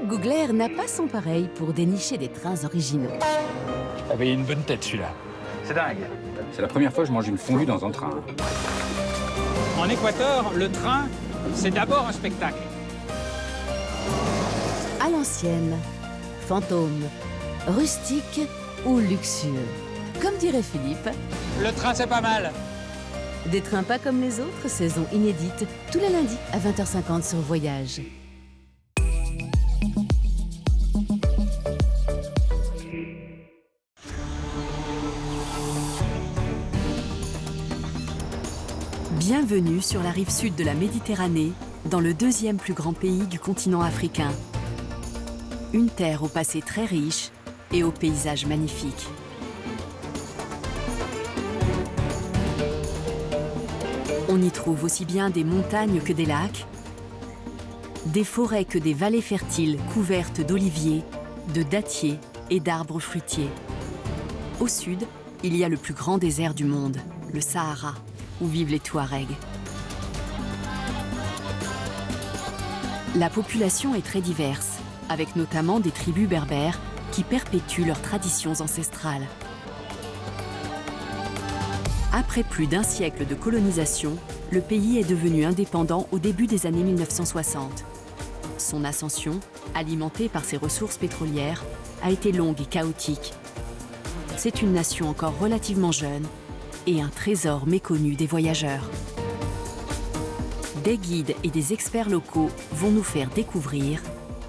Googler n'a pas son pareil pour dénicher des trains originaux. Ah bah, il a une bonne tête celui-là. C'est dingue. C'est la première fois que je mange une fondue dans un train. En Équateur, le train, c'est d'abord un spectacle. À l'ancienne, fantôme, rustique ou luxueux. Comme dirait Philippe, Le train, c'est pas mal. des trains pas comme les autres, saison inédite, tous les lundis à 20h50 sur Voyage. Bienvenue sur la rive sud de la Méditerranée, dans le deuxième plus grand pays du continent africain. Une terre au passé très riche et aux paysages magnifiques. On y trouve aussi bien des montagnes que des lacs, des forêts que des vallées fertiles couvertes d'oliviers, de dattiers et d'arbres fruitiers. Au sud, il y a le plus grand désert du monde, le Sahara, où vivent les Touaregs. La population est très diverse, avec notamment des tribus berbères qui perpétuent leurs traditions ancestrales. Après plus d'un siècle de colonisation, le pays est devenu indépendant au début des années 1960. Son ascension, alimentée par ses ressources pétrolières, a été longue et chaotique. C'est une nation encore relativement jeune et un trésor méconnu des voyageurs. Des guides et des experts locaux vont nous faire découvrir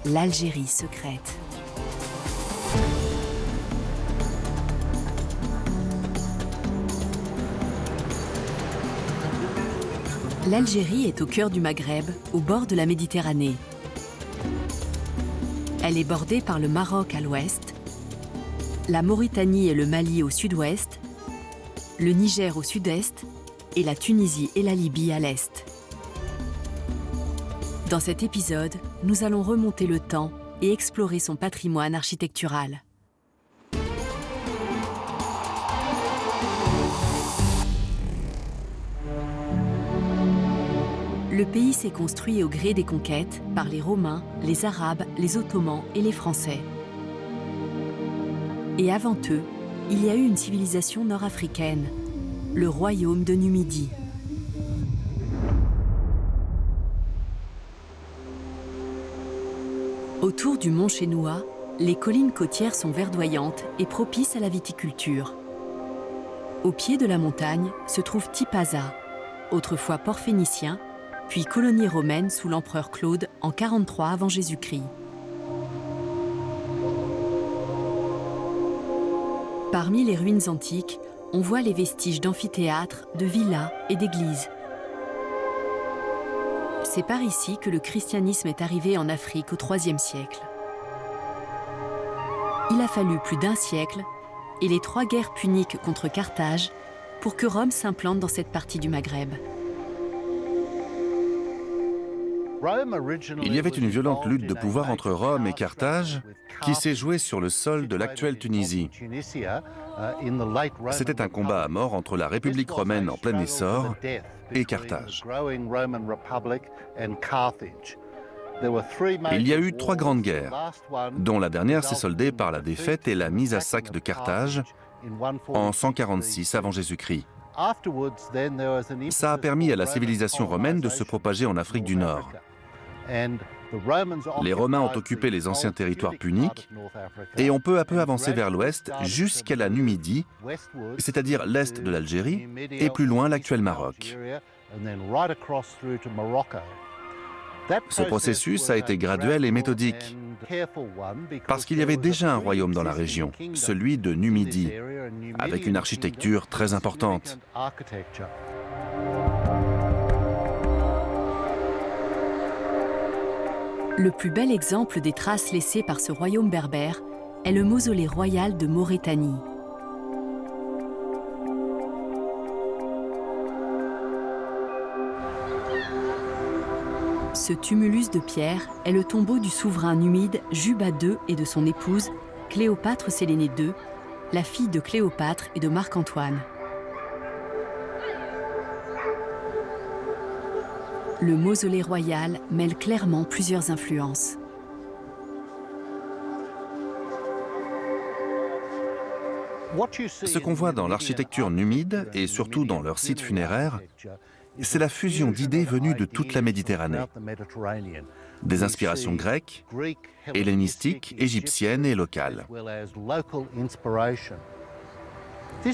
l'Algérie secrète. L'Algérie est au cœur du Maghreb, au bord de la Méditerranée. Elle est bordée par le Maroc à l'ouest, la Mauritanie et le Mali au sud-ouest, le Niger au sud-est et la Tunisie et la Libye à l'est. Dans cet épisode, nous allons remonter le temps et explorer son patrimoine architectural. Le pays s'est construit au gré des conquêtes par les Romains, les Arabes, les Ottomans et les Français. Et avant eux, il y a eu une civilisation nord-africaine, le royaume de Numidie. Autour du mont Chénoua, les collines côtières sont verdoyantes et propices à la viticulture. Au pied de la montagne se trouve Tipaza, autrefois port phénicien, puis colonie romaine sous l'empereur Claude en 43 avant Jésus-Christ. Parmi les ruines antiques, on voit les vestiges d'amphithéâtres, de villas et d'églises. C'est par ici que le christianisme est arrivé en Afrique au IIIe siècle. Il a fallu plus d'un siècle et les 3 guerres puniques contre Carthage pour que Rome s'implante dans cette partie du Maghreb. Il y avait une violente lutte de pouvoir entre Rome et Carthage qui s'est jouée sur le sol de l'actuelle Tunisie. C'était un combat à mort entre la République romaine en plein essor et Carthage. Il y a eu 3 grandes guerres, dont la dernière s'est soldée par la défaite et la mise à sac de Carthage en 146 avant Jésus-Christ. Ça a permis à la civilisation romaine de se propager en Afrique du Nord. Les Romains ont occupé les anciens territoires puniques et ont peu à peu avancé vers l'ouest jusqu'à la Numidie, c'est-à-dire l'est de l'Algérie et plus loin l'actuel Maroc. Ce processus a été graduel et méthodique parce qu'il y avait déjà un royaume dans la région, celui de Numidie, avec une architecture très importante. Le plus bel exemple des traces laissées par ce royaume berbère est le mausolée royal de Maurétanie. Ce tumulus de pierre est le tombeau du souverain numide Juba II et de son épouse, Cléopâtre Sélénée II, la fille de Cléopâtre et de Marc-Antoine. Le mausolée royal mêle clairement plusieurs influences. Ce qu'on voit dans l'architecture numide, et surtout dans leurs sites funéraires, c'est la fusion d'idées venues de toute la Méditerranée. Des inspirations grecques, hellénistiques, égyptiennes et locales.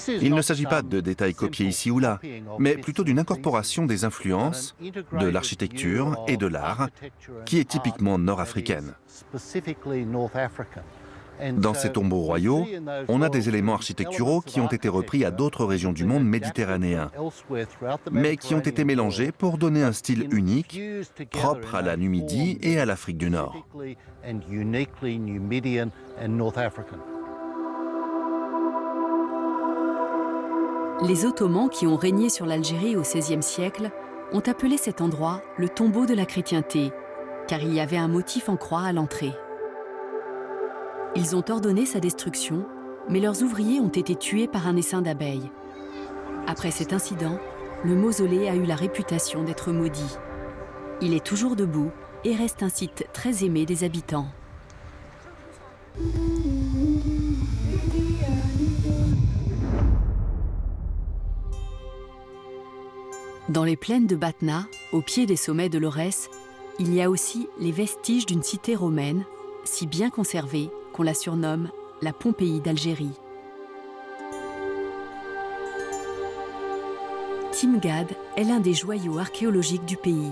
Il ne s'agit pas de détails copiés ici ou là, mais plutôt d'une incorporation des influences de l'architecture et de l'art, qui est typiquement nord-africaine. Dans ces tombeaux royaux, on a des éléments architecturaux qui ont été repris à d'autres régions du monde méditerranéen, mais qui ont été mélangés pour donner un style unique, propre à la Numidie et à l'Afrique du Nord. Les Ottomans qui ont régné sur l'Algérie au XVIe siècle ont appelé cet endroit le tombeau de la chrétienté, car il y avait un motif en croix à l'entrée. Ils ont ordonné sa destruction, mais leurs ouvriers ont été tués par un essaim d'abeilles. Après cet incident, le mausolée a eu la réputation d'être maudit. Il est toujours debout et reste un site très aimé des habitants. Dans les plaines de Batna, au pied des sommets de l'Aurès, il y a aussi les vestiges d'une cité romaine, si bien conservée qu'on la surnomme la Pompéi d'Algérie. Timgad est l'un des joyaux archéologiques du pays.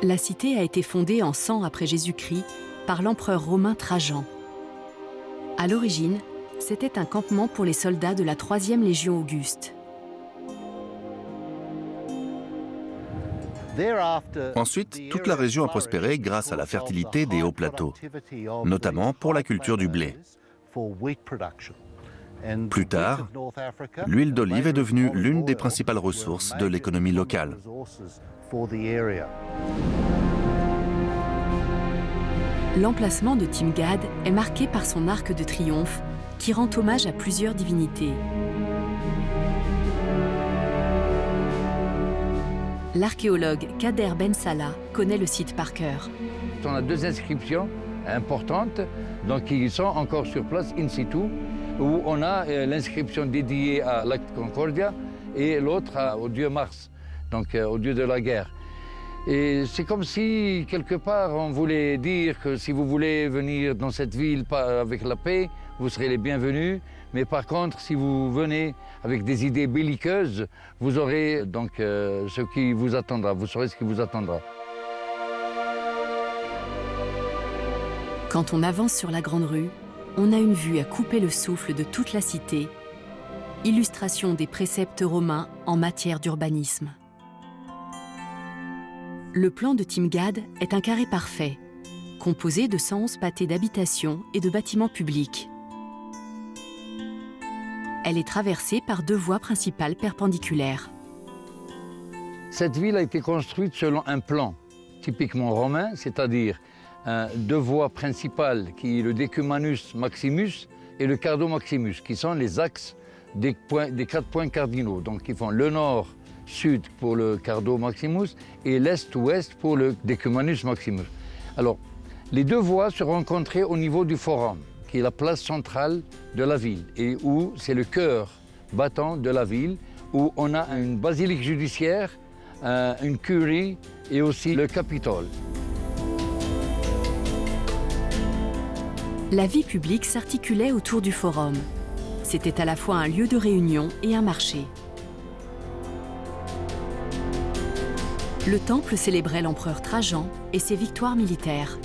La cité a été fondée en 100 après Jésus-Christ par l'empereur romain Trajan. À l'origine, c'était un campement pour les soldats de la 3e Légion Auguste. Ensuite, toute la région a prospéré grâce à la fertilité des hauts plateaux, notamment pour la culture du blé. Plus tard, l'huile d'olive est devenue l'une des principales ressources de l'économie locale. L'emplacement de Timgad est marqué par son arc de triomphe qui rend hommage à plusieurs divinités. L'archéologue Kader Ben Salah connaît le site par cœur. On a 2 inscriptions importantes donc, qui sont encore sur place in situ, où on a l'inscription dédiée à l'acte Concordia et l'autre au dieu Mars, donc au dieu de la guerre. Et c'est comme si, quelque part, on voulait dire que si vous voulez venir dans cette ville avec la paix, vous serez les bienvenus. Mais par contre, si vous venez avec des idées belliqueuses, vous aurez donc ce qui vous attendra, vous saurez ce qui vous attendra. Quand on avance sur la grande rue, on a une vue à couper le souffle de toute la cité. Illustration des préceptes romains en matière d'urbanisme. Le plan de Timgad est un carré parfait, composé de 111 pâtés d'habitations et de bâtiments publics. Elle est traversée par 2 voies principales perpendiculaires. Cette ville a été construite selon un plan typiquement romain, c'est-à-dire 2 voies principales qui est le Decumanus Maximus et le Cardo Maximus, qui sont les axes des 4 points cardinaux. Donc ils font le nord-sud pour le Cardo Maximus et l'est-ouest pour le Decumanus Maximus. Alors, les 2 voies se rencontraient au niveau du Forum, qui est la place centrale de la ville et où c'est le cœur battant de la ville, où on a une basilique judiciaire, une curie et aussi le Capitole. La vie publique s'articulait autour du Forum. C'était à la fois un lieu de réunion et un marché. Le temple célébrait l'empereur Trajan et ses victoires militaires.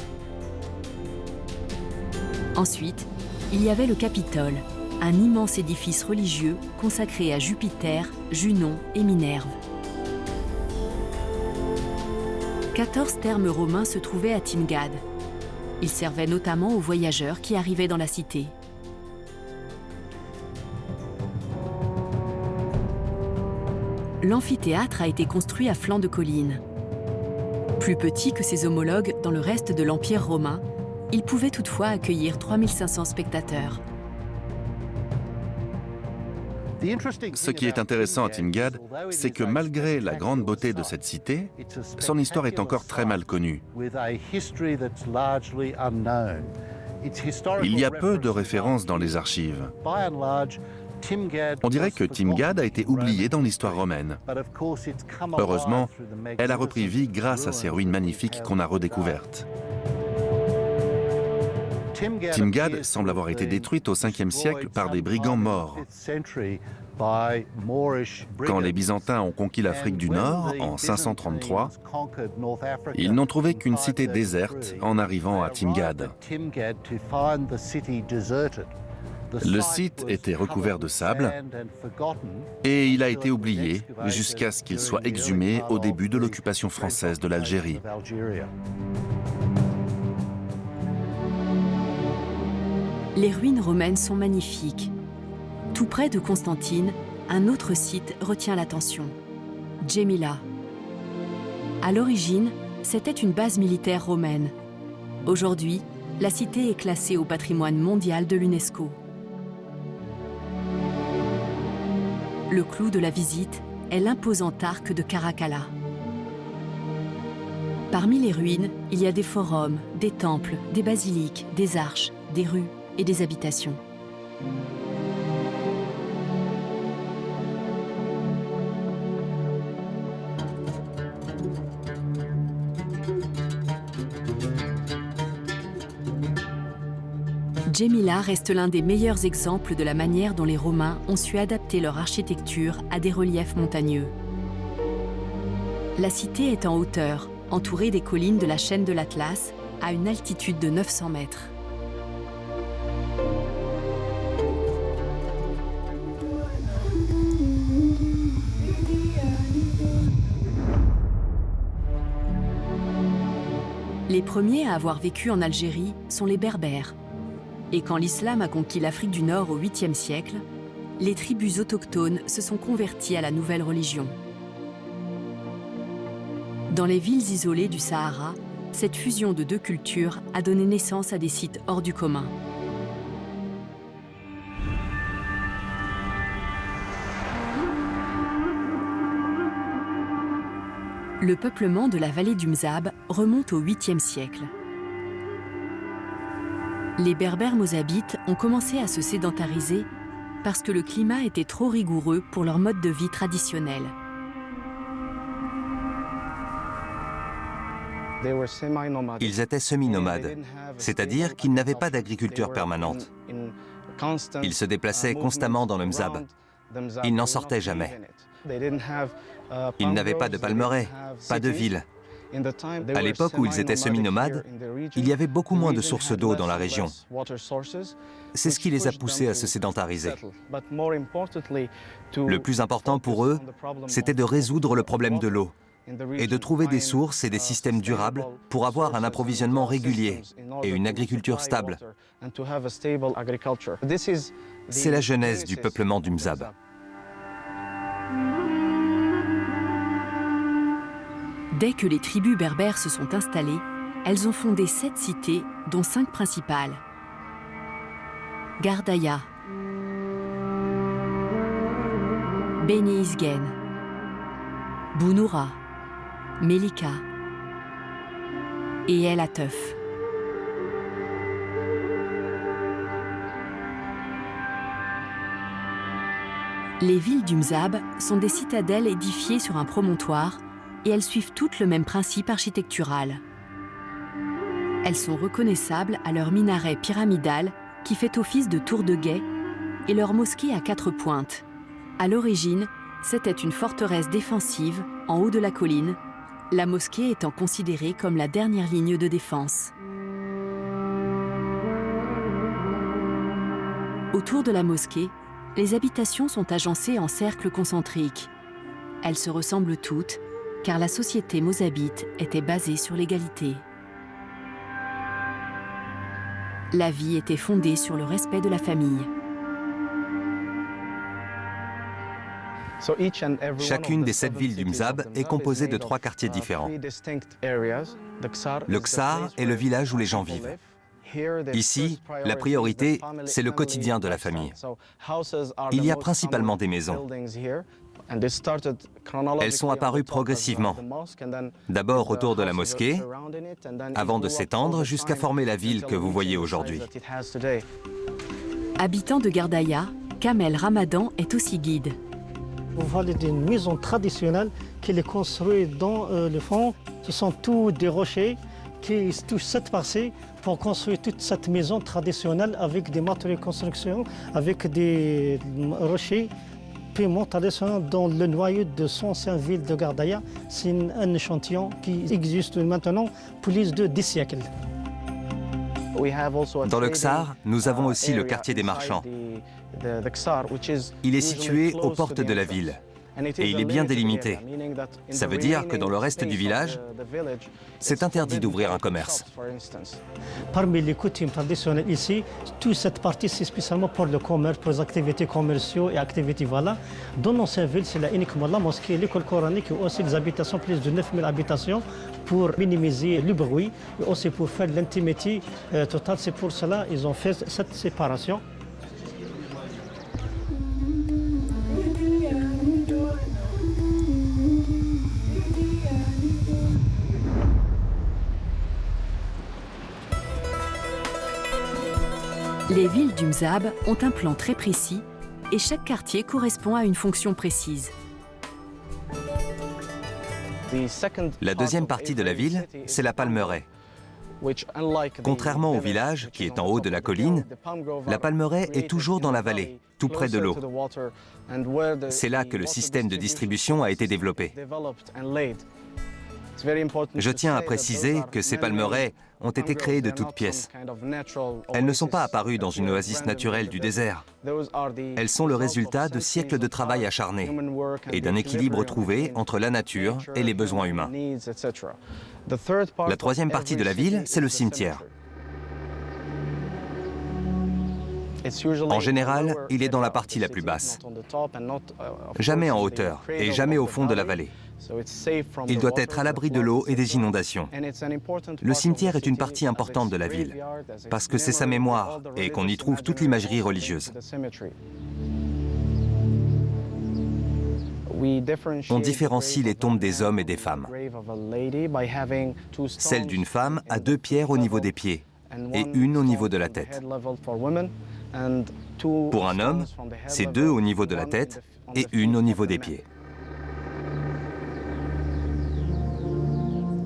Ensuite, il y avait le Capitole, un immense édifice religieux consacré à Jupiter, Junon et Minerve. 14 thermes romains se trouvaient à Timgad. Ils servaient notamment aux voyageurs qui arrivaient dans la cité. L'amphithéâtre a été construit à flanc de colline. Plus petit que ses homologues dans le reste de l'Empire romain, il pouvait toutefois accueillir 3500 spectateurs. Ce qui est intéressant à Timgad, c'est que malgré la grande beauté de cette cité, son histoire est encore très mal connue. Il y a peu de références dans les archives. On dirait que Timgad a été oubliée dans l'histoire romaine. Heureusement, elle a repris vie grâce à ces ruines magnifiques qu'on a redécouvertes. Timgad semble avoir été détruite au 5e siècle par des brigands maures. Quand les Byzantins ont conquis l'Afrique du Nord en 533, ils n'ont trouvé qu'une cité déserte en arrivant à Timgad. Le site était recouvert de sable et il a été oublié jusqu'à ce qu'il soit exhumé au début de l'occupation française de l'Algérie. Les ruines romaines sont magnifiques. Tout près de Constantine, un autre site retient l'attention, Djémila. À l'origine, c'était une base militaire romaine. Aujourd'hui, la cité est classée au patrimoine mondial de l'UNESCO. Le clou de la visite est l'imposant arc de Caracalla. Parmi les ruines, il y a des forums, des temples, des basiliques, des arches, des rues et des habitations. Djémila reste l'un des meilleurs exemples de la manière dont les Romains ont su adapter leur architecture à des reliefs montagneux. La cité est en hauteur, entourée des collines de la chaîne de l'Atlas, à une altitude de 900 mètres. Les premiers à avoir vécu en Algérie sont les Berbères. Et quand l'islam a conquis l'Afrique du Nord au 8e siècle, les tribus autochtones se sont converties à la nouvelle religion. Dans les villes isolées du Sahara, cette fusion de deux cultures a donné naissance à des sites hors du commun. Le peuplement de la vallée du Mzab remonte au 8e siècle. Les Berbères mozabites ont commencé à se sédentariser parce que le climat était trop rigoureux pour leur mode de vie traditionnel. Ils étaient semi-nomades, c'est-à-dire qu'ils n'avaient pas d'agriculture permanente. Ils se déplaçaient constamment dans le Mzab. Ils n'en sortaient jamais. Ils n'avaient pas de palmeraies, pas de ville. À l'époque où ils étaient semi-nomades, il y avait beaucoup moins de sources d'eau dans la région. C'est ce qui les a poussés à se sédentariser. Le plus important pour eux, c'était de résoudre le problème de l'eau et de trouver des sources et des systèmes durables pour avoir un approvisionnement régulier et une agriculture stable. C'est la genèse du peuplement du Mzab. Dès que les tribus berbères se sont installées, elles ont fondé 7 cités, dont 5 principales. Gardaïa, Beni Isgen, Bounoura, Melika et El Atef. Les villes du Mzab sont des citadelles édifiées sur un promontoire et elles suivent toutes le même principe architectural. Elles sont reconnaissables à leur minaret pyramidal qui fait office de tour de guet et leur mosquée à 4 pointes. À l'origine, c'était une forteresse défensive en haut de la colline, la mosquée étant considérée comme la dernière ligne de défense. Autour de la mosquée, les habitations sont agencées en cercles concentriques. Elles se ressemblent toutes, car la société mozabite était basée sur l'égalité. La vie était fondée sur le respect de la famille. Chacune des 7 villes du Mzab est composée de 3 quartiers différents. Le Ksar est le village où les gens vivent. Ici, la priorité, c'est le quotidien de la famille. Il y a principalement des maisons. Elles sont apparues progressivement, d'abord autour de la mosquée, avant de s'étendre jusqu'à former la ville que vous voyez aujourd'hui. Habitant de Gardaïa, Kamel Ramadan est aussi guide. Vous voyez d'une maison traditionnelle qui est construite dans le fond. Ce sont tous des rochers qui touchent cette partie pour construire toute cette maison traditionnelle avec des matériaux de construction, avec des rochers paiement traditionnel dans le noyau de son ancienne ville de Gardaïa. C'est un échantillon qui existe maintenant plus de 10 siècles. Dans le Ksar, nous avons aussi le quartier des marchands. Il est situé aux portes de la ville et il est bien délimité. Ça veut dire que dans le reste du village, c'est interdit d'ouvrir un commerce. Parmi les coutumes traditionnelles ici, toute cette partie c'est spécialement pour le commerce, pour les activités commerciales et activités voilà. Dans l'ancienne ville, c'est uniquement la mosquée, l'école coranique et aussi les habitations, plus de 9000 habitations pour minimiser le bruit et aussi pour faire l'intimité totale. C'est pour cela qu'ils ont fait cette séparation. Les villes du Mzab ont un plan très précis et chaque quartier correspond à une fonction précise. La deuxième partie de la ville, c'est la palmeraie. Contrairement au village, qui est en haut de la colline, la palmeraie est toujours dans la vallée, tout près de l'eau. C'est là que le système de distribution a été développé. Je tiens à préciser que ces palmeraies ont été créées de toutes pièces. Elles ne sont pas apparues dans une oasis naturelle du désert. Elles sont le résultat de siècles de travail acharné et d'un équilibre trouvé entre la nature et les besoins humains. La troisième partie de la ville, c'est le cimetière. En général, il est dans la partie la plus basse. Jamais en hauteur et jamais au fond de la vallée. Il doit être à l'abri de l'eau et des inondations. Le cimetière est une partie importante de la ville, parce que c'est sa mémoire et qu'on y trouve toute l'imagerie religieuse. On différencie les tombes des hommes et des femmes. Celle d'une femme a 2 pierres au niveau des pieds et une au niveau de la tête. Pour un homme, c'est 2 au niveau de la tête et une au niveau des pieds.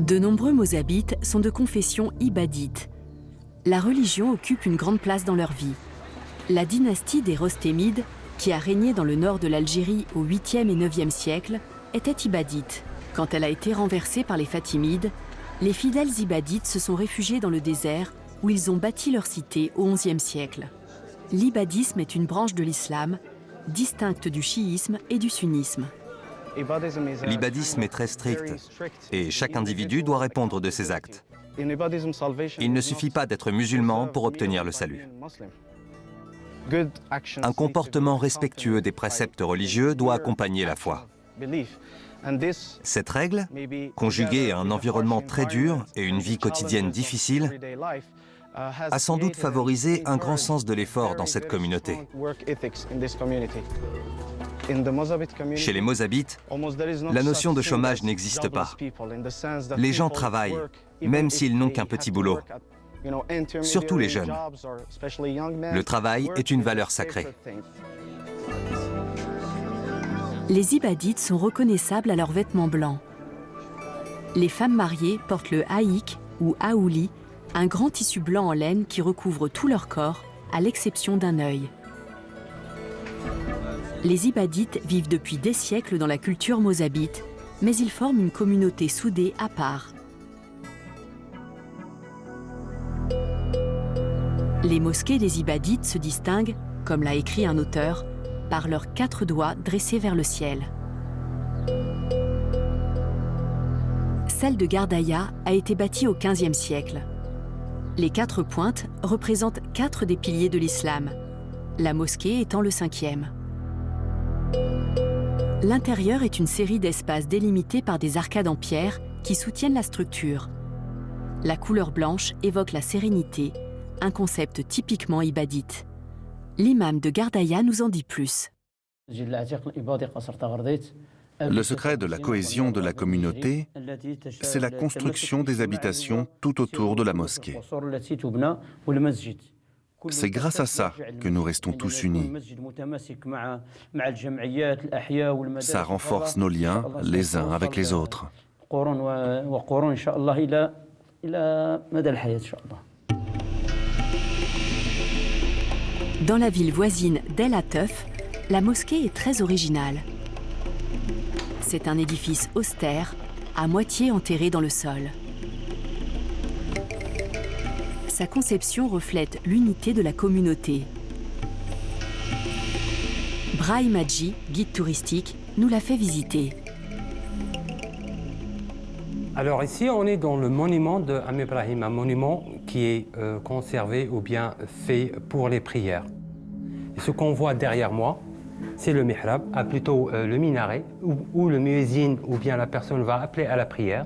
De nombreux Mozabites sont de confession ibadite. La religion occupe une grande place dans leur vie. La dynastie des Rostémides, qui a régné dans le nord de l'Algérie au 8e et 9e siècle, était ibadite. Quand elle a été renversée par les Fatimides, les fidèles ibadites se sont réfugiés dans le désert où ils ont bâti leur cité au 11e siècle. L'ibadisme est une branche de l'islam, distincte du chiisme et du sunnisme. L'ibadisme est très strict et chaque individu doit répondre de ses actes. Il ne suffit pas d'être musulman pour obtenir le salut. Un comportement respectueux des préceptes religieux doit accompagner la foi. Cette règle, conjuguée à un environnement très dur et une vie quotidienne difficile, a sans doute favorisé un grand sens de l'effort dans cette communauté. Chez les Mozabites, la notion de chômage n'existe pas. Les gens travaillent, même s'ils n'ont qu'un petit boulot. Surtout les jeunes. Le travail est une valeur sacrée. Les ibadites sont reconnaissables à leurs vêtements blancs. Les femmes mariées portent le haïk ou aouli, un grand tissu blanc en laine qui recouvre tout leur corps, à l'exception d'un œil. Les ibadites vivent depuis des siècles dans la culture mozabite, mais ils forment une communauté soudée à part. Les mosquées des ibadites se distinguent, comme l'a écrit un auteur, par leurs 4 doigts dressés vers le ciel. Celle de Gardaïa a été bâtie au XVe siècle. Les 4 pointes représentent 4 des piliers de l'islam, la mosquée étant le 5e. L'intérieur est une série d'espaces délimités par des arcades en pierre qui soutiennent la structure. La couleur blanche évoque la sérénité, un concept typiquement ibadite. L'imam de Gardaïa nous en dit plus. Le secret de la cohésion de la communauté, c'est la construction des habitations tout autour de la mosquée. C'est grâce à ça que nous restons tous unis. Ça renforce nos liens les uns avec les autres. Dans la ville voisine d'El Atef, la mosquée est très originale. C'est un édifice austère, à moitié enterré dans le sol. Sa conception reflète l'unité de la communauté. Brahim Hadji, guide touristique, nous l'a fait visiter. Alors ici, on est dans le monument de Amir Brahim, un monument qui est conservé ou bien fait pour les prières. Et ce qu'on voit derrière moi, c'est le mihrab, plutôt le minaret, où le muezzin ou bien la personne va appeler à la prière.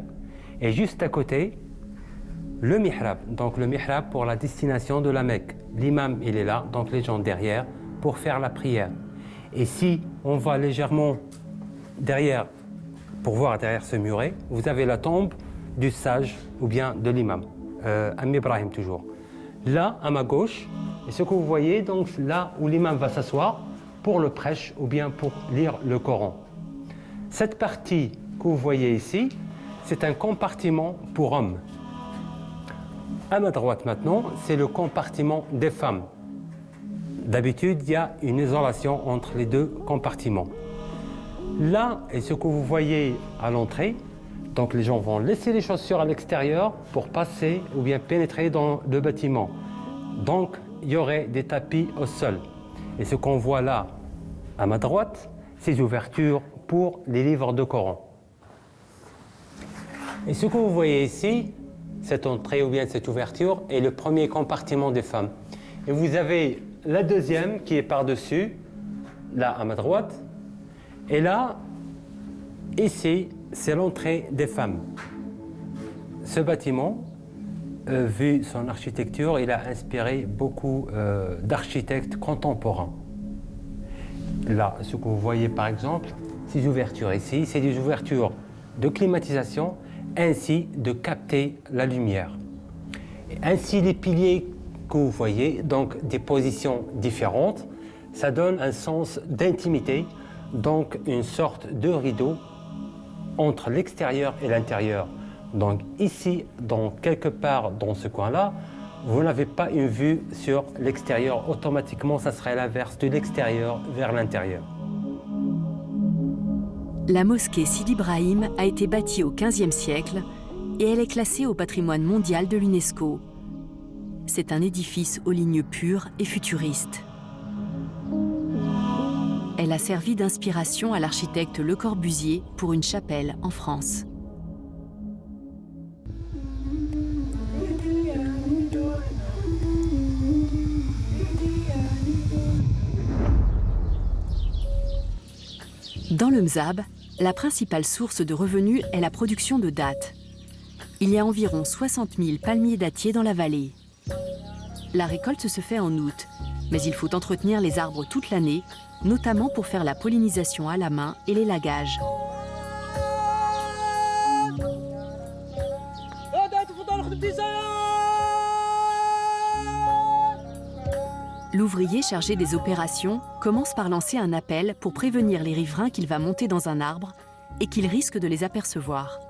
Et juste à côté, le mihrab, donc le mihrab pour la destination de la Mecque. L'imam, il est là, donc les gens derrière, pour faire la prière. Et si on va légèrement derrière, pour voir derrière ce muret, vous avez la tombe du sage ou bien de l'imam, Amir Brahim toujours. Là, à ma gauche, et ce que vous voyez, donc là où l'imam va s'asseoir pour le prêche ou bien pour lire le Coran. Cette partie que vous voyez ici, c'est un compartiment pour hommes. À ma droite maintenant, c'est le compartiment des femmes. D'habitude, il y a une isolation entre les deux compartiments. Là, et ce que vous voyez à l'entrée, donc les gens vont laisser les chaussures à l'extérieur pour passer ou bien pénétrer dans le bâtiment. Donc, il y aurait des tapis au sol. Et ce qu'on voit là, à ma droite, ces ouvertures pour les livres de Coran. Et ce que vous voyez ici, cette entrée ou bien cette ouverture, est le premier compartiment des femmes. Et vous avez la deuxième qui est par-dessus, là à ma droite. Et là, ici, c'est l'entrée des femmes. Ce bâtiment, vu son architecture, il a inspiré beaucoup d'architectes contemporains. Là, ce que vous voyez par exemple, ces ouvertures ici, c'est des ouvertures de climatisation, ainsi de capter la lumière. Et ainsi, les piliers que vous voyez, donc des positions différentes, ça donne un sens d'intimité, donc une sorte de rideau entre l'extérieur et l'intérieur. Donc ici, quelque part dans ce coin-là, vous n'avez pas une vue sur l'extérieur. Automatiquement, ça serait l'inverse, de l'extérieur vers l'intérieur. La mosquée Sidi Brahim a été bâtie au XVe siècle et elle est classée au patrimoine mondial de l'UNESCO. C'est un édifice aux lignes pures et futuristes. Elle a servi d'inspiration à l'architecte Le Corbusier pour une chapelle en France. Dans le Mzab, la principale source de revenus est la production de dattes. Il y a environ 60 000 palmiers dattiers dans la vallée. La récolte se fait en août, mais il faut entretenir les arbres toute l'année, notamment pour faire la pollinisation à la main et l'élagage. L'ouvrier chargé des opérations commence par lancer un appel pour prévenir les riverains qu'il va monter dans un arbre et qu'ils risquent de les apercevoir.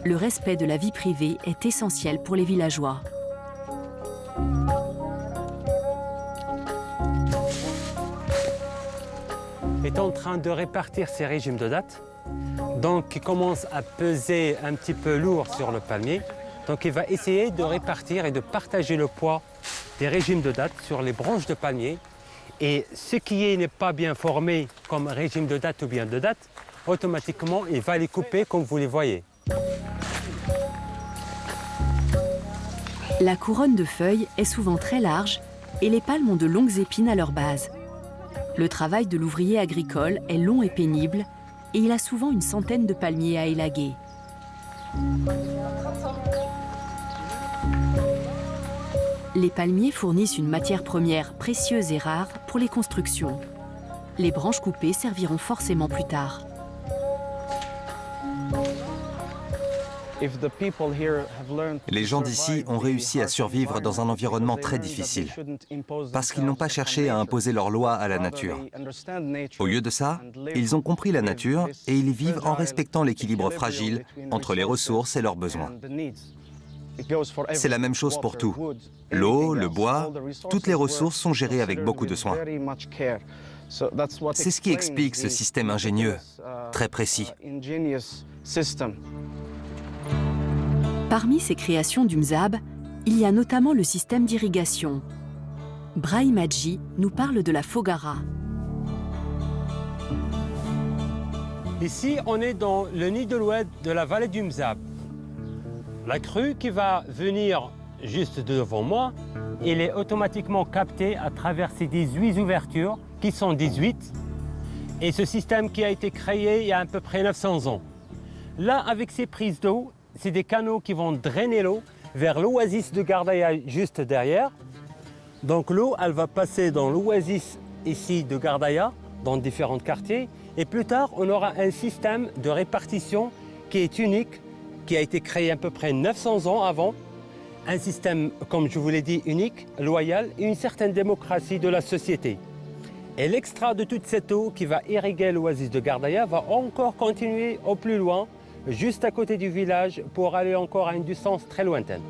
Le respect de la vie privée est essentiel pour les villageois. Est en train de répartir ces régimes de dattes, donc qui commence à peser un petit peu lourd sur le palmier. Donc il va essayer de répartir et de partager le poids des régimes de dattes sur les branches de palmier. Et ce qui n'est pas bien formé comme régime de dattes ou bien de dattes, automatiquement il va les couper comme vous les voyez. La couronne de feuilles est souvent très large et les palmes ont de longues épines à leur base. Le travail de l'ouvrier agricole est long et pénible et il a souvent une centaine de palmiers à élaguer. Les palmiers fournissent une matière première précieuse et rare pour les constructions. Les branches coupées serviront forcément plus tard. Les gens d'ici ont réussi à survivre dans un environnement très difficile, parce qu'ils n'ont pas cherché à imposer leurs lois à la nature. Au lieu de ça, ils ont compris la nature et ils vivent en respectant l'équilibre fragile entre les ressources et leurs besoins. C'est la même chose pour tout. L'eau, le bois, toutes les ressources sont gérées avec beaucoup de soin. C'est ce qui explique ce système ingénieux, très précis. Parmi ces créations du Mzab, il y a notamment le système d'irrigation. Brahim Hadji nous parle de la Fogara. Ici, on est dans le nid de l'oued de la vallée du Mzab. La crue qui va venir juste devant moi, elle est automatiquement captée à travers ces 18 ouvertures, qui sont 18, et ce système qui a été créé il y a à peu près 900 ans. Là, avec ces prises d'eau, c'est des canaux qui vont drainer l'eau vers l'oasis de Gardaïa juste derrière. Donc l'eau, elle va passer dans l'oasis ici de Gardaïa, dans différents quartiers. Et plus tard, on aura un système de répartition qui est unique, qui a été créé à peu près 900 ans avant. Un système, comme je vous l'ai dit, unique, loyal et une certaine démocratie de la société. Et l'extra de toute cette eau qui va irriguer l'oasis de Gardaïa va encore continuer au plus loin, juste à côté du village, pour aller encore à une distance très lointaine.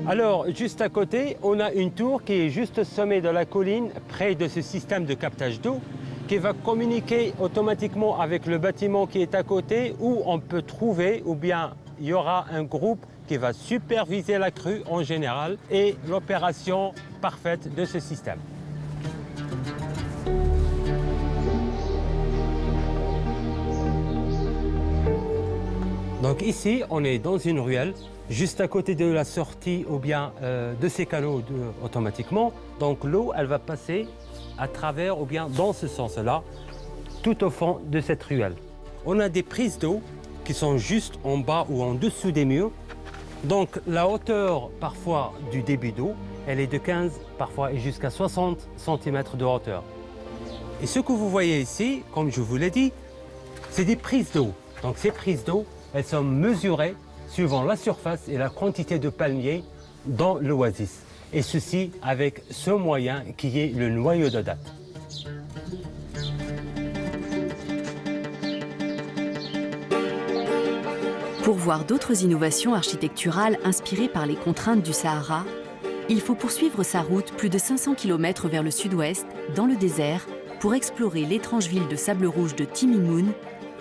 Alors, juste à côté, on a une tour qui est juste au sommet de la colline, près de ce système de captage d'eau, qui va communiquer automatiquement avec le bâtiment qui est à côté, où on peut trouver, ou bien il y aura un groupe qui va superviser la crue en général et l'opération parfaite de ce système. Donc ici, on est dans une ruelle, juste à côté de la sortie ou bien de ces canaux automatiquement. Donc l'eau, elle va passer à travers ou bien dans ce sens-là, tout au fond de cette ruelle. On a des prises d'eau qui sont juste en bas ou en dessous des murs. Donc la hauteur parfois du débit d'eau, elle est de 15, parfois jusqu'à 60 cm de hauteur. Et ce que vous voyez ici, comme je vous l'ai dit, c'est des prises d'eau. Donc ces prises d'eau, elles sont mesurées suivant la surface et la quantité de palmiers dans l'oasis. Et ceci avec ce moyen qui est le noyau de date. Pour voir d'autres innovations architecturales inspirées par les contraintes du Sahara, il faut poursuivre sa route plus de 500 km vers le sud-ouest, dans le désert, pour explorer l'étrange ville de sable rouge de Timimoun,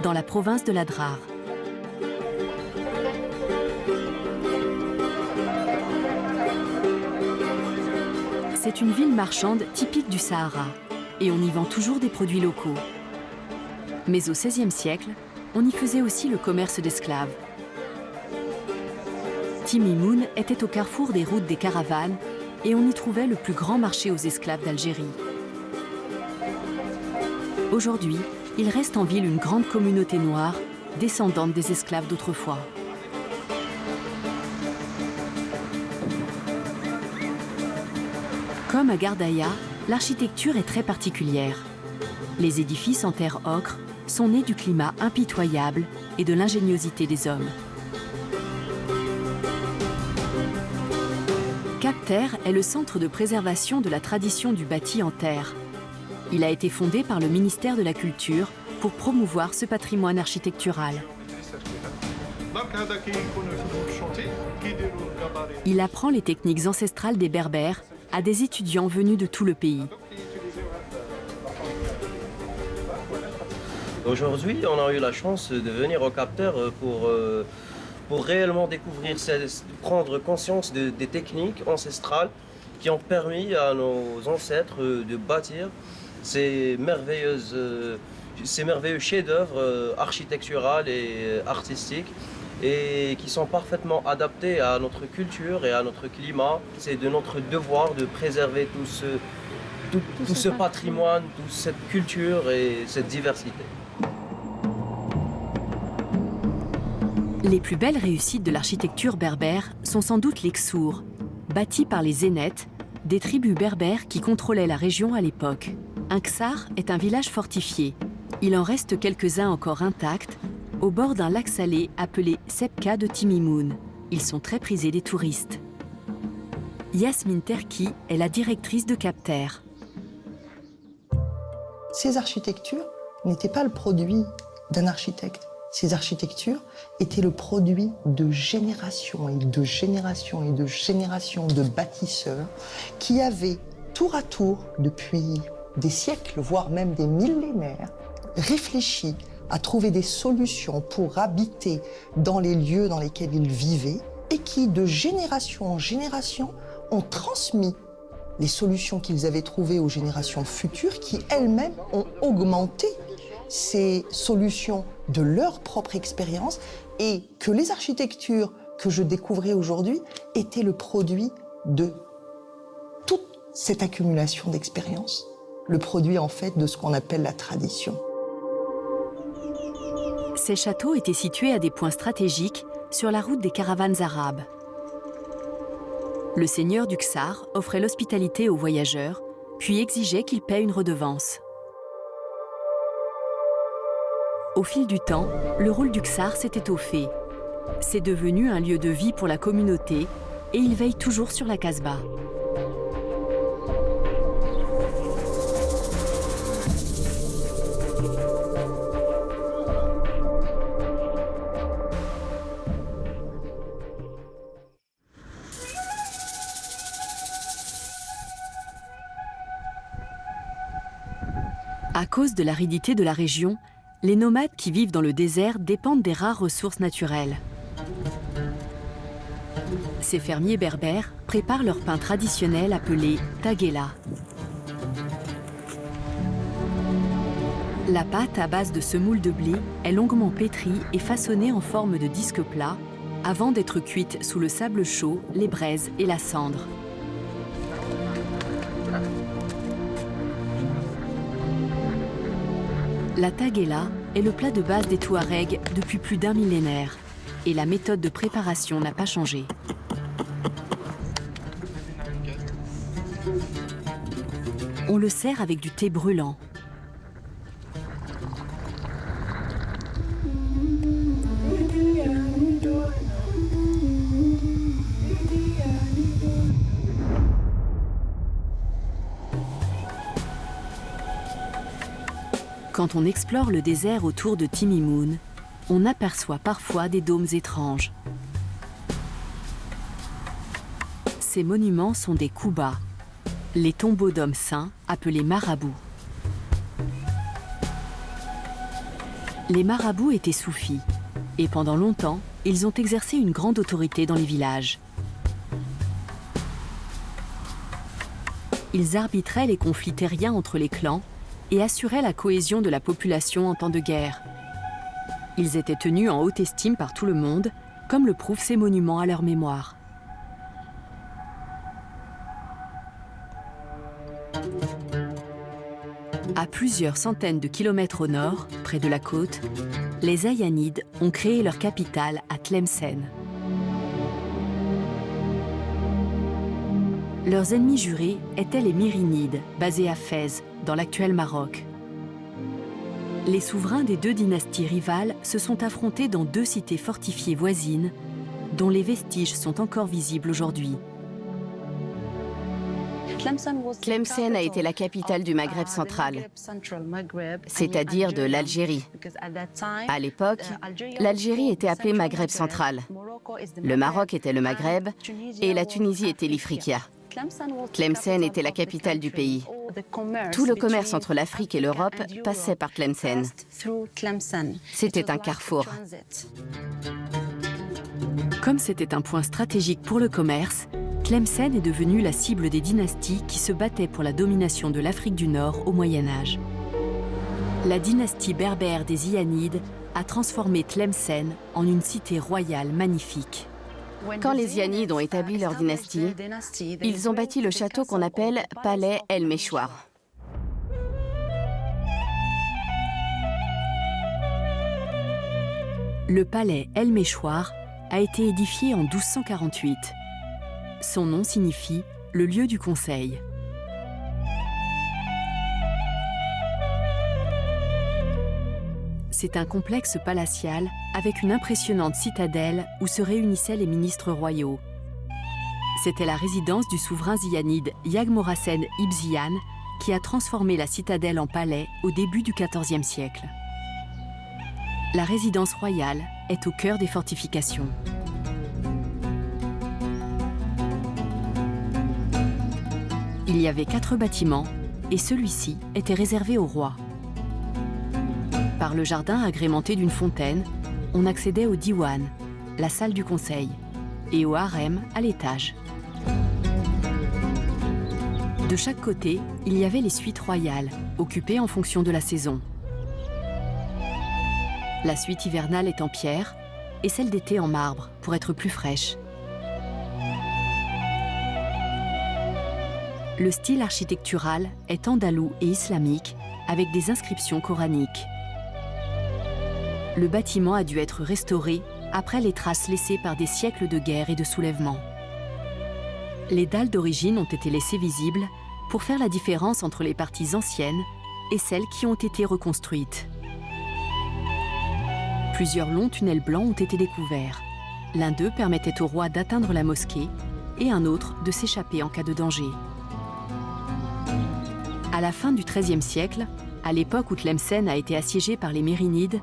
dans la province de l'Adrar. C'est une ville marchande typique du Sahara, et on y vend toujours des produits locaux. Mais au XVIe siècle, on y faisait aussi le commerce d'esclaves. Timimoun était au carrefour des routes des caravanes, et on y trouvait le plus grand marché aux esclaves d'Algérie. Aujourd'hui, il reste en ville une grande communauté noire, descendante des esclaves d'autrefois. Comme à Gardaïa, l'architecture est très particulière. Les édifices en terre ocre sont nés du climat impitoyable et de l'ingéniosité des hommes. Cap Terre est le centre de préservation de la tradition du bâti en terre. Il a été fondé par le ministère de la Culture pour promouvoir ce patrimoine architectural. Il apprend les techniques ancestrales des Berbères à des étudiants venus de tout le pays. Aujourd'hui, on a eu la chance de venir au Cap Terre pour réellement découvrir, prendre conscience des techniques ancestrales qui ont permis à nos ancêtres de bâtir ces merveilleux chefs-d'œuvre architecturaux et artistiques et qui sont parfaitement adaptés à notre culture et à notre climat. C'est de notre devoir de préserver tout ce patrimoine, toute cette culture et cette diversité. Les plus belles réussites de l'architecture berbère sont sans doute l'Exour, bâti par les Zénètes, des tribus berbères qui contrôlaient la région à l'époque. Un ksar est un village fortifié. Il en reste quelques-uns encore intacts, au bord d'un lac salé appelé Sebka de Timimoun. Ils sont très prisés des touristes. Yasmine Terki est la directrice de Cap Terre. Ces architectures n'étaient pas le produit d'un architecte. Ces architectures étaient le produit de générations et de générations et de générations de bâtisseurs qui avaient tour à tour, depuis des siècles, voire même des millénaires, réfléchi à trouver des solutions pour habiter dans les lieux dans lesquels ils vivaient et qui, de génération en génération, ont transmis les solutions qu'ils avaient trouvées aux générations futures qui, elles-mêmes, ont augmenté ces solutions de leur propre expérience et que les architectures que je découvrais aujourd'hui étaient le produit de toute cette accumulation d'expériences, le produit en fait de ce qu'on appelle la tradition. Ces châteaux étaient situés à des points stratégiques sur la route des caravanes arabes. Le seigneur du Ksar offrait l'hospitalité aux voyageurs, puis exigeait qu'ils paient une redevance. Au fil du temps, le rôle du Ksar s'est étoffé. C'est devenu un lieu de vie pour la communauté et il veille toujours sur la Kasbah. À cause de l'aridité de la région, les nomades qui vivent dans le désert dépendent des rares ressources naturelles. Ces fermiers berbères préparent leur pain traditionnel appelé taguela. La pâte à base de semoule de blé est longuement pétrie et façonnée en forme de disque plat avant d'être cuite sous le sable chaud, les braises et la cendre. La taguela est le plat de base des Touaregs depuis plus d'un millénaire et la méthode de préparation n'a pas changé. On le sert avec du thé brûlant. Quand on explore le désert autour de Timimoun, on aperçoit parfois des dômes étranges. Ces monuments sont des koubas, les tombeaux d'hommes saints appelés marabouts. Les marabouts étaient soufis et pendant longtemps, ils ont exercé une grande autorité dans les villages. Ils arbitraient les conflits terriens entre les clans et assuraient la cohésion de la population en temps de guerre. Ils étaient tenus en haute estime par tout le monde, comme le prouvent ces monuments à leur mémoire. À plusieurs centaines de kilomètres au nord, près de la côte, les Ayanides ont créé leur capitale à Tlemcen. Leurs ennemis jurés étaient les Myrinides, basés à Fès, dans l'actuel Maroc. Les souverains des deux dynasties rivales se sont affrontés dans deux cités fortifiées voisines, dont les vestiges sont encore visibles aujourd'hui. Tlemcen a été la capitale du Maghreb central, c'est-à-dire de l'Algérie. À l'époque, l'Algérie était appelée Maghreb central. Le Maroc était le Maghreb et la Tunisie était l'Ifriqiya. Tlemcen était la capitale du pays. Tout le commerce entre l'Afrique et l'Europe passait par Tlemcen. C'était un carrefour. Comme c'était un point stratégique pour le commerce, Tlemcen est devenue la cible des dynasties qui se battaient pour la domination de l'Afrique du Nord au Moyen-Âge. La dynastie berbère des Iyanides a transformé Tlemcen en une cité royale magnifique. Quand les Iyanides ont établi leur dynastie, ils ont bâti le château qu'on appelle Palais El Méchoir. Le palais El Méchoir a été édifié en 1248. Son nom signifie « le lieu du conseil ». C'est un complexe palatial avec une impressionnante citadelle où se réunissaient les ministres royaux. C'était la résidence du souverain ziyannide Yagmorasen Ibn Ziyan qui a transformé la citadelle en palais au début du XIVe siècle. La résidence royale est au cœur des fortifications. Il y avait 4 bâtiments et celui-ci était réservé au roi. Par le jardin agrémenté d'une fontaine, on accédait au diwan, la salle du conseil, et au harem à l'étage. De chaque côté, il y avait les suites royales, occupées en fonction de la saison. La suite hivernale est en pierre et celle d'été en marbre, pour être plus fraîche. Le style architectural est andalou et islamique, avec des inscriptions coraniques. Le bâtiment a dû être restauré après les traces laissées par des siècles de guerre et de soulèvements. Les dalles d'origine ont été laissées visibles pour faire la différence entre les parties anciennes et celles qui ont été reconstruites. Plusieurs longs tunnels blancs ont été découverts. L'un d'eux permettait au roi d'atteindre la mosquée et un autre de s'échapper en cas de danger. À la fin du XIIIe siècle, à l'époque où Tlemcen a été assiégée par les Mérinides,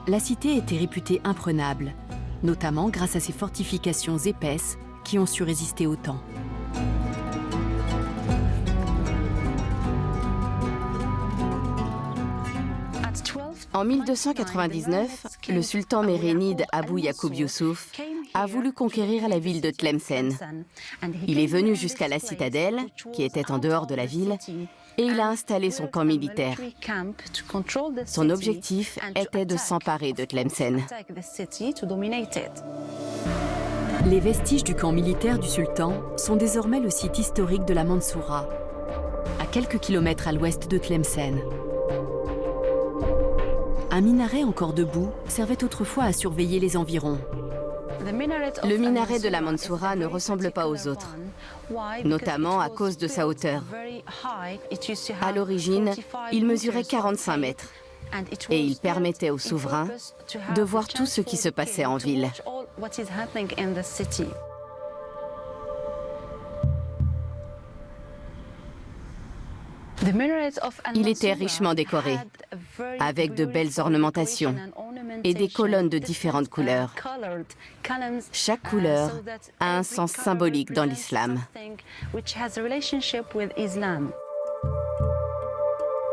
la cité était réputée imprenable, notamment grâce à ses fortifications épaisses qui ont su résister au temps. En 1299, le sultan mérénide Abou Yacoub Youssouf a voulu conquérir la ville de Tlemcen. Il est venu jusqu'à la citadelle, qui était en dehors de la ville, et il a installé son camp militaire. Son objectif était de s'emparer de Tlemcen. Les vestiges du camp militaire du sultan sont désormais le site historique de la Mansoura, à quelques kilomètres à l'ouest de Tlemcen. Un minaret encore debout servait autrefois à surveiller les environs. Le minaret de la Mansoura ne ressemble pas aux autres, notamment à cause de sa hauteur. À l'origine, il mesurait 45 mètres et il permettait au souverain de voir tout ce qui se passait en ville. Il était richement décoré, avec de belles ornementations et des colonnes de différentes couleurs. Chaque couleur a un sens symbolique dans l'islam.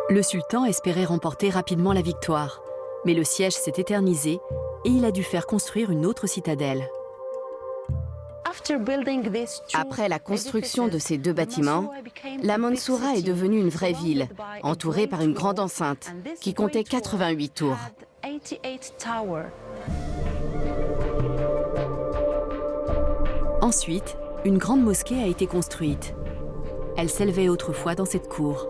Le sultan espérait remporter rapidement la victoire, mais le siège s'est éternisé et il a dû faire construire une autre citadelle. Après la construction de ces 2 bâtiments, la Mansoura est devenue une vraie ville, entourée par une grande enceinte qui comptait 88 tours. Ensuite, une grande mosquée a été construite. Elle s'élevait autrefois dans cette cour.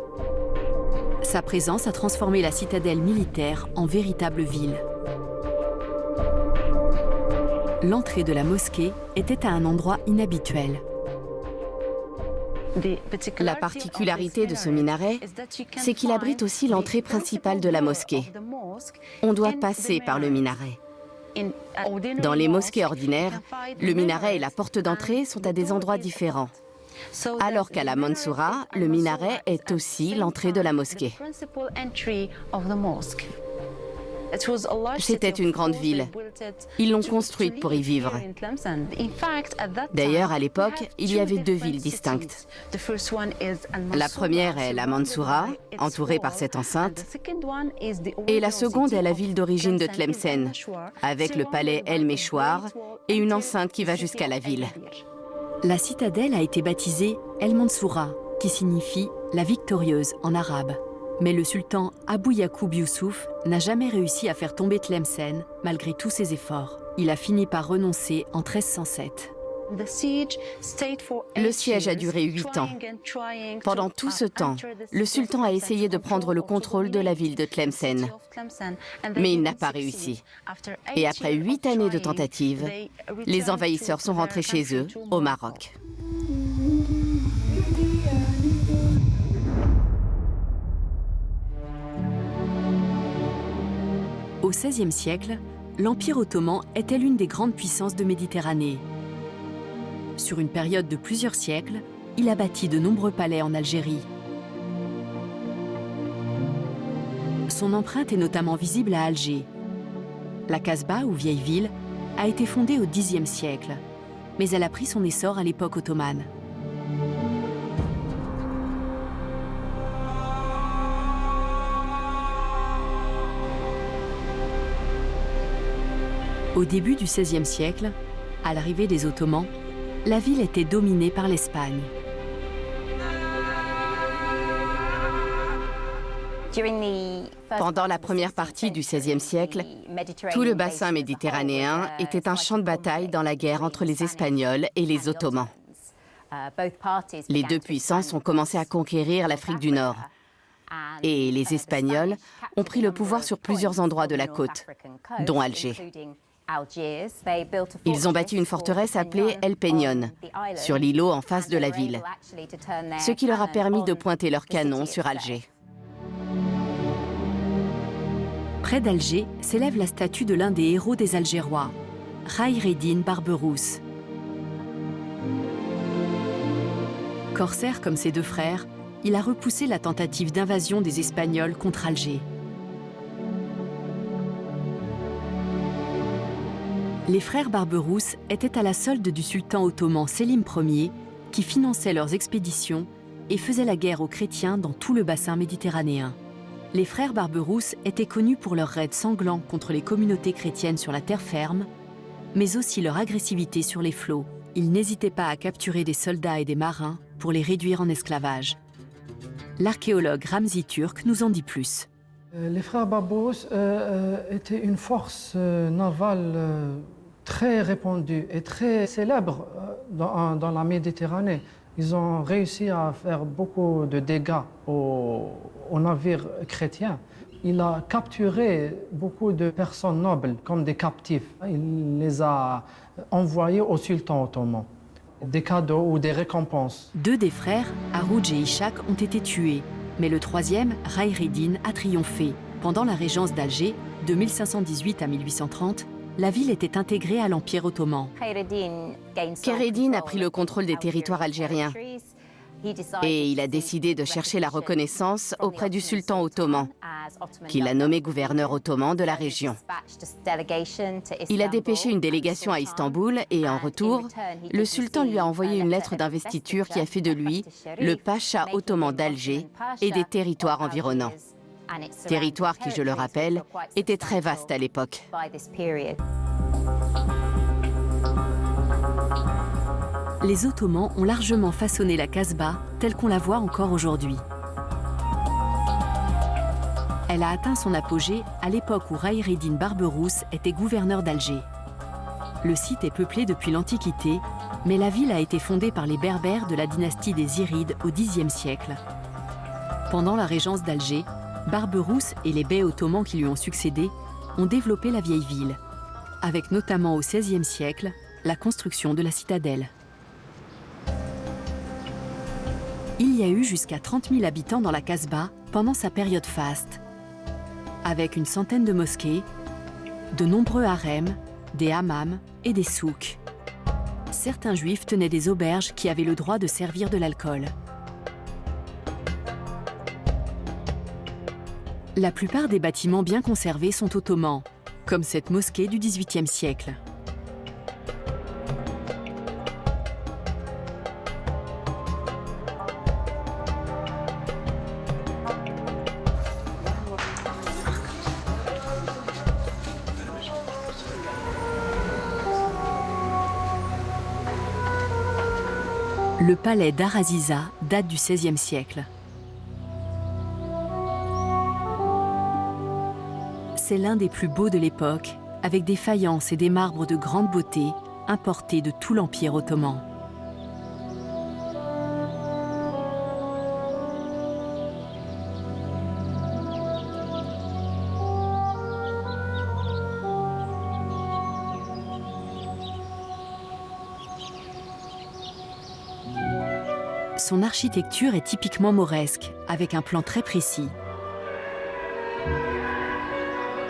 Sa présence a transformé la citadelle militaire en véritable ville. L'entrée de la mosquée était à un endroit inhabituel. La particularité de ce minaret, c'est qu'il abrite aussi l'entrée principale de la mosquée. On doit passer par le minaret. Dans les mosquées ordinaires, le minaret et la porte d'entrée sont à des endroits différents. Alors qu'à la Mansoura, le minaret est aussi l'entrée de la mosquée. C'était une grande ville. Ils l'ont construite pour y vivre. D'ailleurs, à l'époque, il y avait 2 villes distinctes. La première est la Mansoura, entourée par cette enceinte. Et la seconde est la ville d'origine de Tlemcen, avec le palais El Meshwar et une enceinte qui va jusqu'à la ville. La citadelle a été baptisée El Mansoura, qui signifie « la victorieuse » en arabe. Mais le sultan Abou Yacoub Youssouf n'a jamais réussi à faire tomber Tlemcen malgré tous ses efforts. Il a fini par renoncer en 1307. Le siège a duré 8 ans. Pendant tout ce temps, le sultan a essayé de prendre le contrôle de la ville de Tlemcen. Mais il n'a pas réussi. Et après 8 années de tentatives, les envahisseurs sont rentrés chez eux, au Maroc. XVIe siècle, l'Empire ottoman était l'une des grandes puissances de Méditerranée. Sur une période de plusieurs siècles, il a bâti de nombreux palais en Algérie. Son empreinte est notamment visible à Alger. La Casbah, ou vieille ville, a été fondée au Xe siècle, mais elle a pris son essor à l'époque ottomane. Au début du XVIe siècle, à l'arrivée des Ottomans, la ville était dominée par l'Espagne. Pendant la première partie du XVIe siècle, tout le bassin méditerranéen était un champ de bataille dans la guerre entre les Espagnols et les Ottomans. Les deux puissances ont commencé à conquérir l'Afrique du Nord. Et les Espagnols ont pris le pouvoir sur plusieurs endroits de la côte, dont Alger. Ils ont bâti une forteresse appelée El Peñón, sur l'îlot en face de la ville, ce qui leur a permis de pointer leurs canons sur Alger. Près d'Alger s'élève la statue de l'un des héros des Algérois, Khayr ed-Din Barberousse. Corsaire comme ses deux frères, il a repoussé la tentative d'invasion des Espagnols contre Alger. Les frères Barberousse étaient à la solde du sultan ottoman Sélim Ier, qui finançait leurs expéditions et faisait la guerre aux chrétiens dans tout le bassin méditerranéen. Les frères Barberousse étaient connus pour leurs raids sanglants contre les communautés chrétiennes sur la terre ferme, mais aussi leur agressivité sur les flots. Ils n'hésitaient pas à capturer des soldats et des marins pour les réduire en esclavage. L'archéologue Ramzi Turk nous en dit plus. Les frères Barberousse étaient une force navale très répandue et très célèbre dans la Méditerranée. Ils ont réussi à faire beaucoup de dégâts aux navires chrétiens. Il a capturé beaucoup de personnes nobles comme des captifs. Il les a envoyés au sultan ottoman. Des cadeaux ou des récompenses. Deux des frères, Harouj et Ishak, ont été tués. Mais le troisième, Khayr ed-Din, a triomphé. Pendant la régence d'Alger, de 1518 à 1830, la ville était intégrée à l'Empire ottoman. Khayr ed-Din a pris le contrôle des territoires algériens et il a décidé de chercher la reconnaissance auprès du sultan ottoman, qui l'a nommé gouverneur ottoman de la région. Il a dépêché une délégation à Istanbul et en retour, le sultan lui a envoyé une lettre d'investiture qui a fait de lui le pacha ottoman d'Alger et des territoires environnants. Territoires qui, je le rappelle, étaient très vastes à l'époque. Les Ottomans ont largement façonné la Casbah telle qu'on la voit encore aujourd'hui. Elle a atteint son apogée à l'époque où Khayr ed-Din Barberousse était gouverneur d'Alger. Le site est peuplé depuis l'Antiquité, mais la ville a été fondée par les Berbères de la dynastie des Zirides au Xe siècle. Pendant la régence d'Alger, Barberousse et les bey ottomans qui lui ont succédé ont développé la vieille ville, avec notamment au XVIe siècle la construction de la citadelle. Il y a eu jusqu'à 30 000 habitants dans la Casbah pendant sa période faste, avec une centaine de mosquées, de nombreux harems, des hammams et des souks. Certains juifs tenaient des auberges qui avaient le droit de servir de l'alcool. La plupart des bâtiments bien conservés sont ottomans, comme cette mosquée du XVIIIe siècle. Le palais Dar Aziza date du XVIe siècle. C'est l'un des plus beaux de l'époque, avec des faïences et des marbres de grande beauté importés de tout l'Empire ottoman. Son architecture est typiquement mauresque, avec un plan très précis.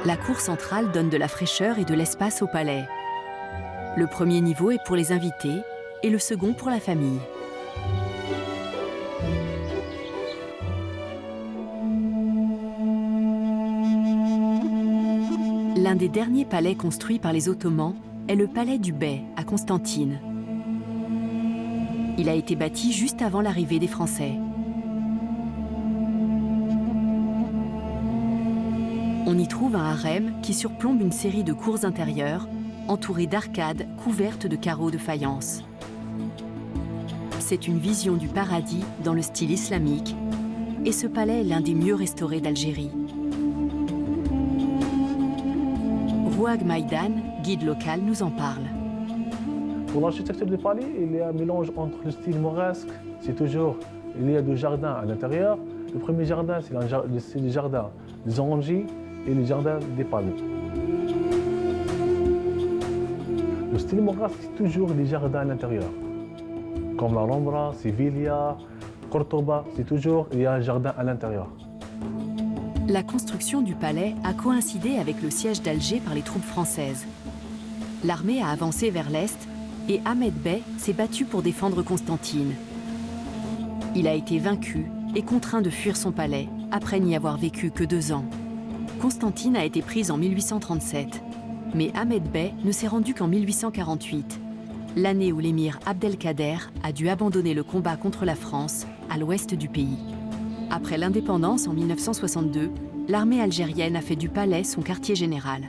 La cour centrale donne de la fraîcheur et de l'espace au palais. Le premier niveau est pour les invités et le second pour la famille. L'un des derniers palais construits par les Ottomans est le palais du Bey à Constantine. Il a été bâti juste avant l'arrivée des Français. On y trouve un harem qui surplombe une série de cours intérieures entourées d'arcades couvertes de carreaux de faïence. C'est une vision du paradis dans le style islamique et ce palais est l'un des mieux restaurés d'Algérie. Rouag Maïdan, guide local, nous en parle. Pour l'architecture du palais, il y a un mélange entre le style mauresque, c'est toujours, il y a des jardins à l'intérieur. Le premier jardin, c'est le jardin des orangers et le jardin des palais. Le style mauresque, c'est toujours les jardins à l'intérieur. Comme la Rambla, Sevilla, Cordoba, c'est toujours, il y a un jardin à l'intérieur. La construction du palais a coïncidé avec le siège d'Alger par les troupes françaises. L'armée a avancé vers l'est et Ahmed Bey s'est battu pour défendre Constantine. Il a été vaincu et contraint de fuir son palais après n'y avoir vécu que 2 ans. Constantine a été prise en 1837, mais Ahmed Bey ne s'est rendu qu'en 1848, l'année où l'émir Abdelkader a dû abandonner le combat contre la France à l'ouest du pays. Après l'indépendance en 1962, l'armée algérienne a fait du palais son quartier général.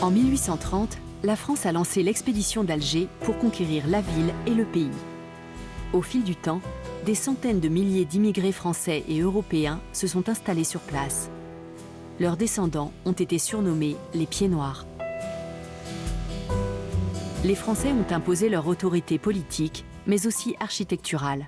En 1830, la France a lancé l'expédition d'Alger pour conquérir la ville et le pays. Au fil du temps, des centaines de milliers d'immigrés français et européens se sont installés sur place. Leurs descendants ont été surnommés les Pieds Noirs. Les Français ont imposé leur autorité politique, mais aussi architecturale.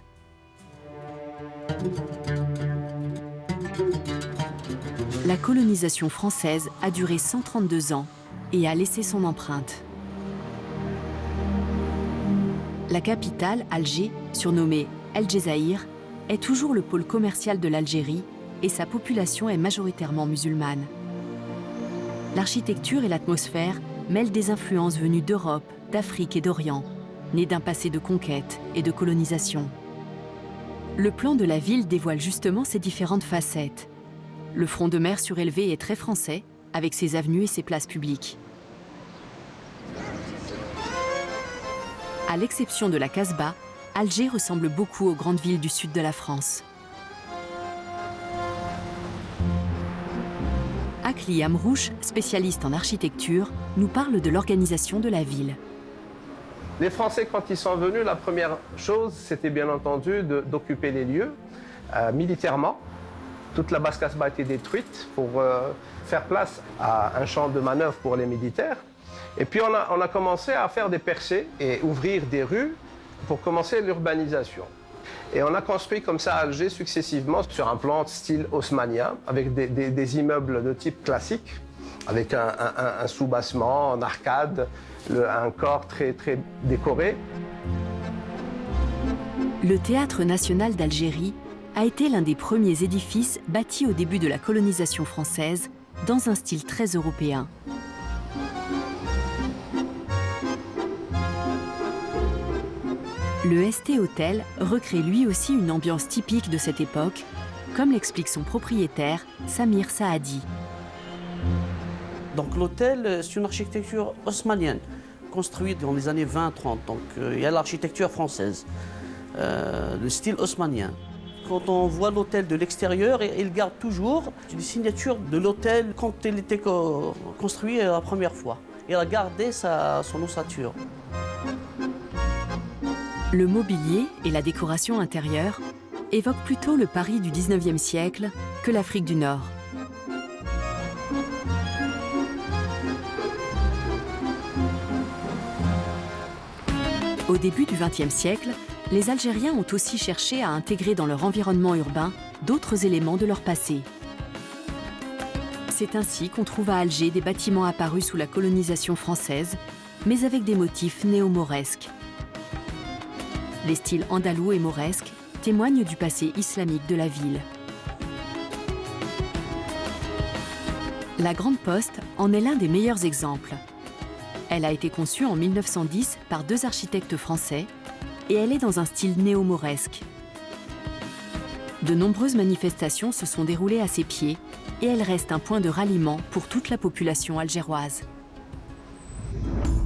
La colonisation française a duré 132 ans et a laissé son empreinte. La capitale, Alger, surnommée El Djezaïr, est toujours le pôle commercial de l'Algérie et sa population est majoritairement musulmane. L'architecture et l'atmosphère mêlent des influences venues d'Europe, d'Afrique et d'Orient, nées d'un passé de conquête et de colonisation. Le plan de la ville dévoile justement ces différentes facettes. Le front de mer surélevé est très français, avec ses avenues et ses places publiques. À l'exception de la Casbah, Alger ressemble beaucoup aux grandes villes du sud de la France. Akli Amrouche, spécialiste en architecture, nous parle de l'organisation de la ville. Les Français, quand ils sont venus, la première chose, c'était bien entendu d'occuper les lieux militairement. Toute la basse Casbah a été détruite pour faire place à un champ de manœuvre pour les militaires. Et puis on a commencé à faire des percées et ouvrir des rues pour commencer l'urbanisation. Et on a construit comme ça Alger successivement sur un plan style haussmannien, avec des immeubles de type classique, avec un sous-bassement, en arcade, un corps très décoré. Le Théâtre national d'Algérie a été l'un des premiers édifices bâtis au début de la colonisation française dans un style très européen. Le ST Hotel recrée lui aussi une ambiance typique de cette époque, comme l'explique son propriétaire, Samir Saadi. Donc l'hôtel, c'est une architecture haussmannienne, construite dans les années 20-30. Donc il y a l'architecture française, le style haussmannien. Quand on voit l'hôtel de l'extérieur, il garde toujours une signature de l'hôtel quand il était construit la première fois. Il a gardé son ossature. Le mobilier et la décoration intérieure évoquent plutôt le Paris du 19e siècle que l'Afrique du Nord. Au début du XXe siècle, les Algériens ont aussi cherché à intégrer dans leur environnement urbain d'autres éléments de leur passé. C'est ainsi qu'on trouve à Alger des bâtiments apparus sous la colonisation française, mais avec des motifs néo-mauresques. Les styles andalous et mauresques témoignent du passé islamique de la ville. La Grande Poste en est l'un des meilleurs exemples. Elle a été conçue en 1910 par 2 architectes français et elle est dans un style néo-mauresque. De nombreuses manifestations se sont déroulées à ses pieds et elle reste un point de ralliement pour toute la population algéroise.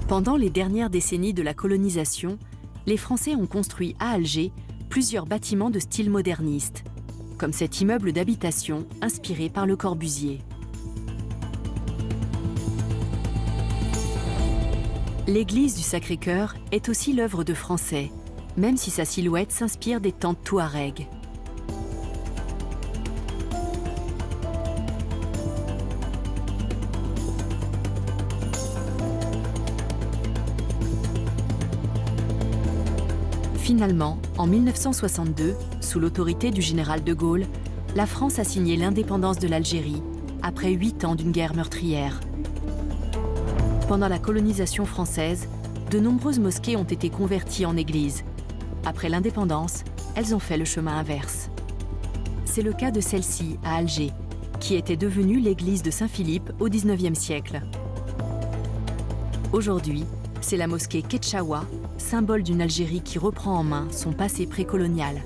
Pendant les dernières décennies de la colonisation, les Français ont construit à Alger plusieurs bâtiments de style moderniste, comme cet immeuble d'habitation inspiré par Le Corbusier. L'église du Sacré-Cœur est aussi l'œuvre de Français, même si sa silhouette s'inspire des tentes touaregs. Finalement, en 1962, sous l'autorité du général de Gaulle, la France a signé l'indépendance de l'Algérie, après 8 ans d'une guerre meurtrière. Pendant la colonisation française, de nombreuses mosquées ont été converties en églises. Après l'indépendance, elles ont fait le chemin inverse. C'est le cas de celle-ci, à Alger, qui était devenue l'église de Saint-Philippe au XIXe siècle. Aujourd'hui, c'est la mosquée Ketchaoua, symbole d'une Algérie qui reprend en main son passé précolonial.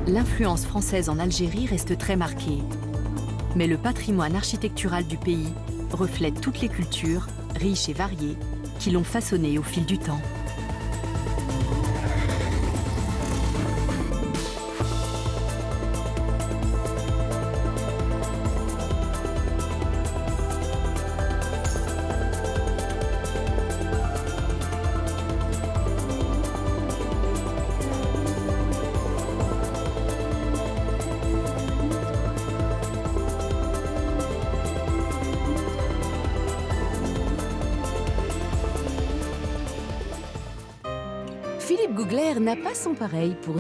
L'influence française en Algérie reste très marquée. Mais le patrimoine architectural du pays reflète toutes les cultures, riches et variées, qui l'ont façonné au fil du temps. Philippe Googler n'a pas son pareil pour